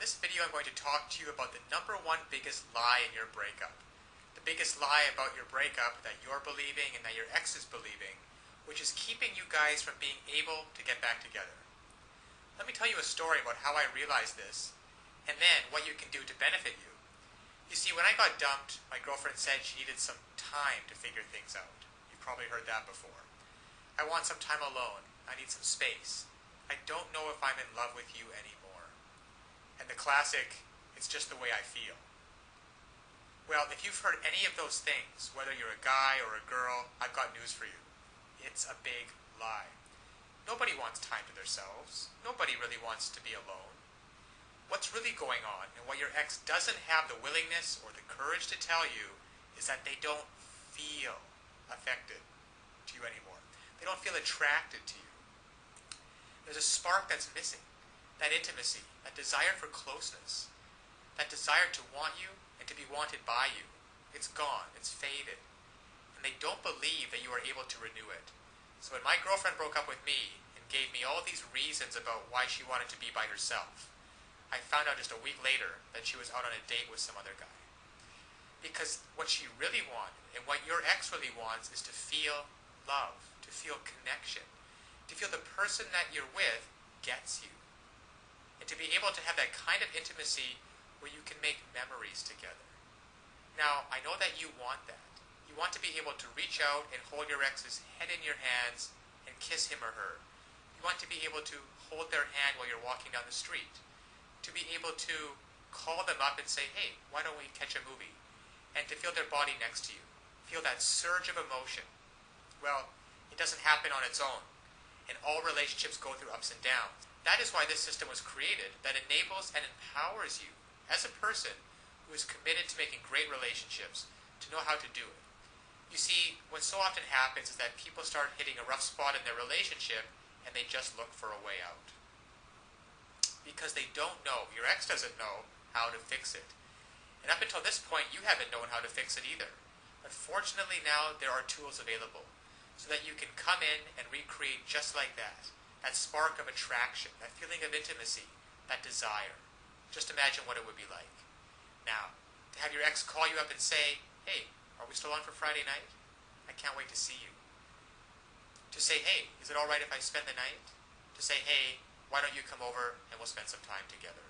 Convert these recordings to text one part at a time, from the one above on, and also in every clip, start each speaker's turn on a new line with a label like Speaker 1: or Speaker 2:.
Speaker 1: this video I'm going to talk to you about the number one biggest lie in your breakup. The biggest lie about your breakup that you're believing and that your ex is believing, which is keeping you guys from being able to get back together. Let me tell you a story about how I realized this, and then what you can do to benefit you. You see, when I got dumped, my girlfriend said she needed some time to figure things out. You've probably heard that before. I want some time alone. I need some space. I don't know if I'm in love with you anymore. And the classic, it's just the way I feel. Well, if you've heard any of those things, whether you're a guy or a girl, I've got news for you. It's a big lie. Nobody wants time to themselves. Nobody really wants to be alone. What's really going on, and what your ex doesn't have the willingness or the courage to tell you, is that they don't feel affected to you anymore. They don't feel attracted to you. There's a spark that's missing. That intimacy, that desire for closeness, that desire to want you and to be wanted by you. It's gone. It's faded. And they don't believe that you are able to renew it. So when my girlfriend broke up with me and gave me all these reasons about why she wanted to be by herself, I found out just a week later that she was out on a date with some other guy. Because what she really wanted, and what your ex really wants, is to feel love, to feel connection, to feel the person that you're with gets you. And to be able to have that kind of intimacy where you can make memories together. Now, I know that you want that. You want to be able to reach out and hold your ex's head in your hands and kiss him or her. You want to be able to hold their hand while you're walking down the street. To be able to call them up and say, hey, why don't we catch a movie? And to feel their body next to you. Feel that surge of emotion. Well, it doesn't happen on its own. And all relationships go through ups and downs. That is why this system was created, that enables and empowers you as a person who is committed to making great relationships to know how to do it. You see, what so often happens is that people start hitting a rough spot in their relationship and they just look for a way out. Because they don't know, your ex doesn't know how to fix it. And up until this point, you haven't known how to fix it either. But fortunately now, there are tools available so that you can come in and recreate just like that. That spark of attraction, that feeling of intimacy, that desire. Just imagine what it would be like. Now, to have your ex call you up and say, hey, are we still on for Friday night? I can't wait to see you. To say, hey, is it all right if I spend the night? To say, hey, why don't you come over and we'll spend some time together?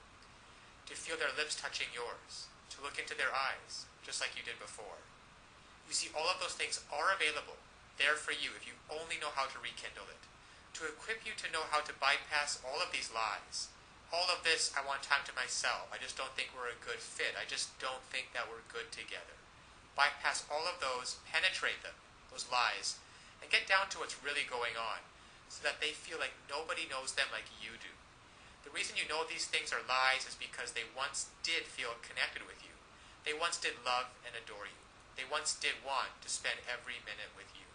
Speaker 1: To feel their lips touching yours. To look into their eyes, just like you did before. You see, all of those things are available, there for you if you only know how to rekindle it. To equip you to know how to bypass all of these lies. All of this, I want time to myself. I just don't think we're a good fit. I just don't think that we're good together. Bypass all of those, penetrate them, those lies, and get down to what's really going on so that they feel like nobody knows them like you do. The reason you know these things are lies is because they once did feel connected with you. They once did love and adore you. They once did want to spend every minute with you.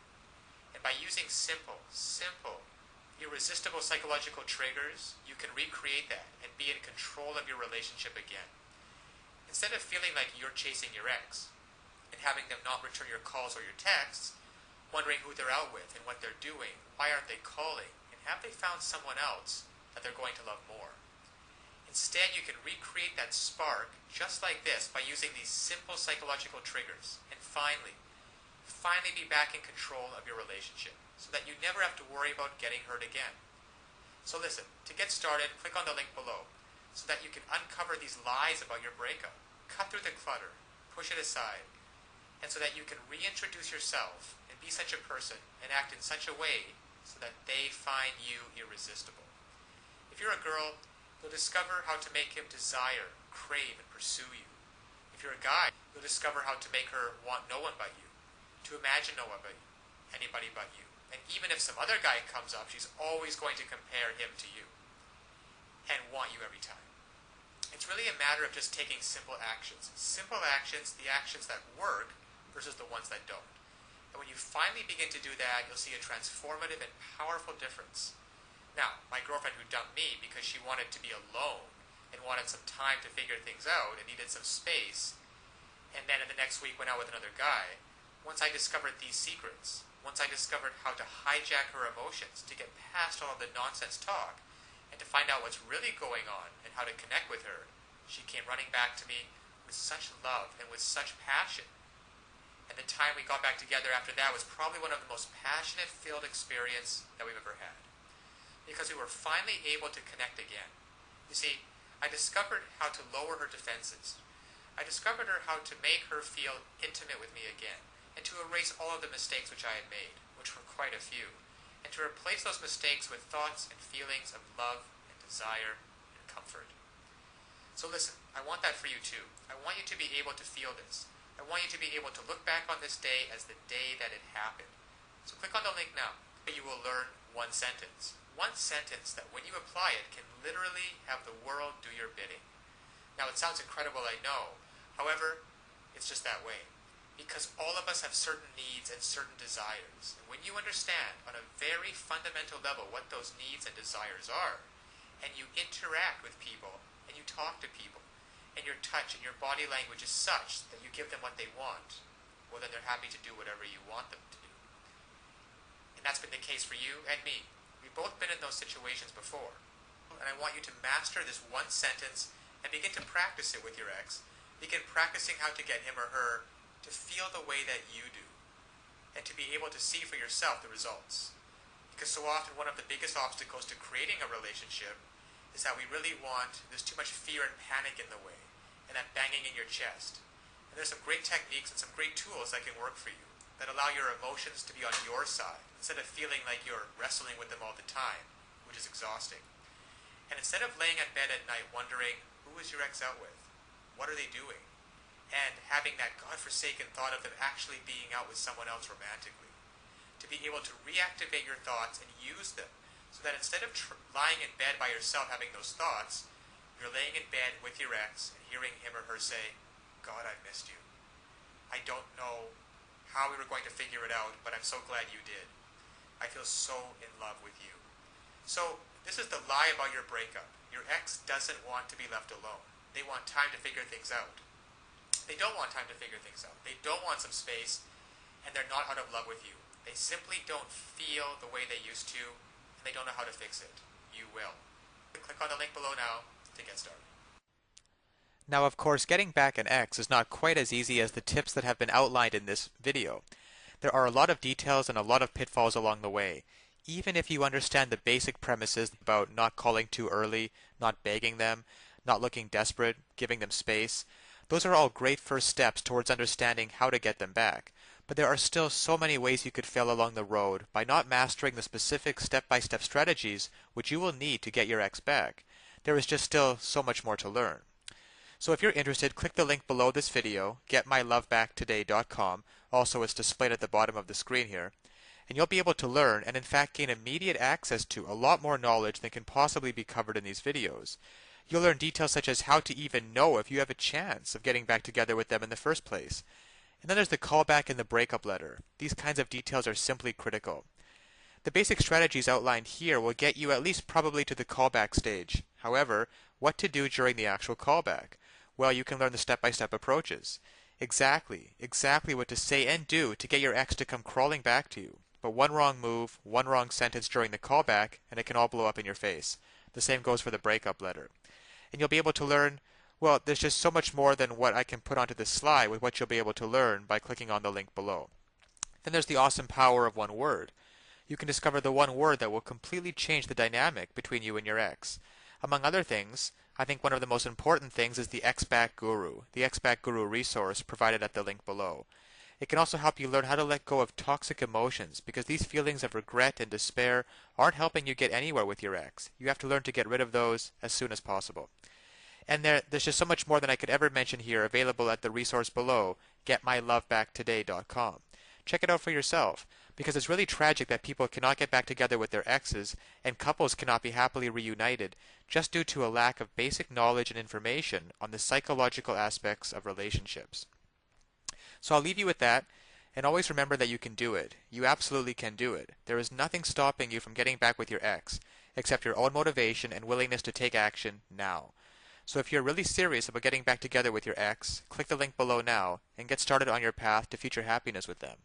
Speaker 1: And by using simple, irresistible psychological triggers, you can recreate that and be in control of your relationship again. Instead of feeling like you're chasing your ex and having them not return your calls or your texts, wondering who they're out with and what they're doing, why aren't they calling, and have they found someone else that they're going to love more. Instead, you can recreate that spark just like this by using these simple psychological triggers and finally be back in control of your relationship so that you never have to worry about getting hurt again. So listen, to get started, click on the link below so that you can uncover these lies about your breakup, cut through the clutter, push it aside, and so that you can reintroduce yourself and be such a person and act in such a way so that they find you irresistible. If you're a girl, you'll discover how to make him desire, crave, and pursue you. If you're a guy, you'll discover how to make her want no one but you, to imagine no one but you, anybody but you. And even if some other guy comes up, she's always going to compare him to you and want you every time. It's really a matter of just taking simple actions. Simple actions, the actions that work versus the ones that don't. And when you finally begin to do that, you'll see a transformative and powerful difference. Now, my girlfriend who dumped me because she wanted to be alone and wanted some time to figure things out and needed some space, and then in the next week went out with another guy, once I discovered these secrets, once I discovered how to hijack her emotions to get past all of the nonsense talk and to find out what's really going on and how to connect with her, She came running back to me with such love and with such passion. And the time we got back together after that was probably one of the most passionate filled experience that we've ever had. Because we were finally able to connect again. You see, I discovered how to lower her defenses. I discovered how to make her feel intimate with me again, and to erase all of the mistakes which I had made, which were quite a few, and to replace those mistakes with thoughts and feelings of love and desire and comfort. So listen, I want that for you too. I want you to be able to feel this. I want you to be able to look back on this day as the day that it happened. So click on the link now. You will learn one sentence. One sentence that when you apply it can literally have the world do your bidding. Now it sounds incredible, I know. However, it's just that way. Because all of us have certain needs and certain desires. And when you understand on a very fundamental level what those needs and desires are, and you interact with people, and you talk to people, and your touch and your body language is such that you give them what they want, well then they're happy to do whatever you want them to do. And that's been the case for you and me. We've both been in those situations before. And I want you to master this one sentence and begin to practice it with your ex. Begin practicing how to get him or her to feel the way that you do, and to be able to see for yourself the results. Because so often one of the biggest obstacles to creating a relationship is that we really want, there's too much fear and panic in the way, and that banging in your chest. And there's some great techniques and some great tools that can work for you, that allow your emotions to be on your side, instead of feeling like you're wrestling with them all the time, which is exhausting. And instead of laying in bed at night wondering, who is your ex out with? What are they doing? And having that godforsaken thought of them actually being out with someone else romantically. To be able to reactivate your thoughts and use them, so that instead of lying in bed by yourself having those thoughts, you're laying in bed with your ex and hearing him or her say, God, I missed you. I don't know how we were going to figure it out, but I'm so glad you did. I feel so in love with you. So this is the lie about your breakup. Your ex doesn't want to be left alone. They want time to figure things out. They don't want time to figure things out. They don't want some space, and they're not out of love with you. They simply don't feel the way they used to, and they don't know how to fix it. You will. Click on the link below now to get started. Now, of course, getting back an ex is not quite as easy as the tips that have been outlined in this video. There are a lot of details and a lot of pitfalls along the way. Even if you understand the basic premises about not calling too early, not begging them, not looking desperate, giving them space, those are all great first steps towards understanding how to get them back. But there are still so many ways you could fail along the road by not mastering the specific step-by-step strategies which you will need to get your ex back. There is just still so much more to learn. So if you're interested, click the link below this video, getmylovebacktoday.com. Also, it's displayed at the bottom of the screen here. And you'll be able to learn and in fact gain immediate access to a lot more knowledge than can possibly be covered in these videos. You'll learn details such as how to even know if you have a chance of getting back together with them in the first place. And then there's the callback and the breakup letter. These kinds of details are simply critical. The basic strategies outlined here will get you at least probably to the callback stage. However, what to do during the actual callback? Well, you can learn the step-by-step approaches. Exactly what to say and do to get your ex to come crawling back to you. But one wrong move, one wrong sentence during the callback, and it can all blow up in your face. The same goes for the breakup letter. And you'll be able to learn, well, there's just so much more than what I can put onto this slide with what you'll be able to learn by clicking on the link below. Then there's the awesome power of one word. You can discover the one word that will completely change the dynamic between you and your ex. Among other things, I think one of the most important things is the Ex-Back Guru, the Ex-Back Guru resource provided at the link below. It can also help you learn how to let go of toxic emotions, because these feelings of regret and despair aren't helping you get anywhere with your ex. You have to learn to get rid of those as soon as possible. And there's just so much more than I could ever mention here available at the resource below, getmylovebacktoday.com. Check it out for yourself, because it's really tragic that people cannot get back together with their exes and couples cannot be happily reunited just due to a lack of basic knowledge and information on the psychological aspects of relationships. So I'll leave you with that, and always remember that you can do it. You absolutely can do it. There is nothing stopping you from getting back with your ex, except your own motivation and willingness to take action now. So if you're really serious about getting back together with your ex, click the link below now and get started on your path to future happiness with them.